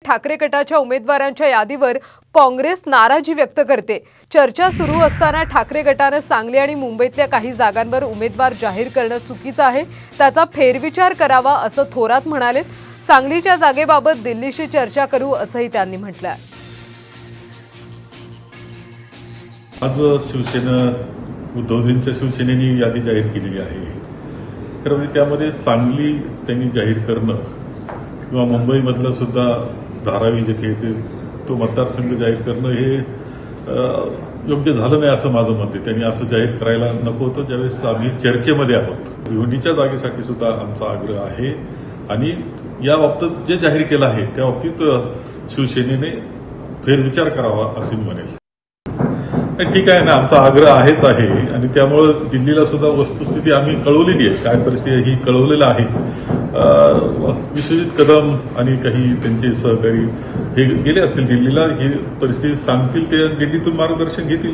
ठाकरे गटाच्या उमेदवारांच्या यादीवर काँग्रेस नाराजी व्यक्त करते। चर्चा सुरू असताना ठाकरे गटाने सांगली आणि मुंबईतल्या काही जागांवर उमेदवार जाहीर करणं चुकीचं आहे, त्याचा फेरविचार करावा असं थोरात म्हणाले। सांगलीच्या जागेबाबत दिल्लीशी चर्चा करू असंही त्यांनी म्हटलं आहे। आज शिवसेना उद्धवजींच्या शिवसेनेने यादी जाहीर केलेली आहे। खरं म्हणजे त्यामध्ये सांगली त्यांनी जाहीर करणं किंवा मुंबईमधलं सुद्धा धारावी जे काही तो मतदारसंघ जाहीर करणं हे योग्य झालं नाही असं माझं मत आहे। त्यांनी असं जाहीर करायला नको होतं। ज्यावेळेस आम्ही चर्चेमध्ये आहोत, भिवंडीच्या जागेसाठी सुद्धा आमचा आग्रह आहे आणि या बाबतीत जे जाहीर केलं आहे त्या बाबतीत शिवसेनेने फेरविचार करावा असे मी म्हणेल। ठीक आहे ना, आमचा आग्रह आहेच आहे आणि त्यामुळे दिल्लीला सुद्धा वस्तुस्थिती आम्ही कळवलेली आहे, काय परिस्थिती ही कळवलेलं आहे। विश्वजित कदम आणि काही त्यांचे सहकारी हे गेले असतील दिल्लीला, ही परिस्थिती सांगतील, ते दिल्लीतून मार्गदर्शन घेतील।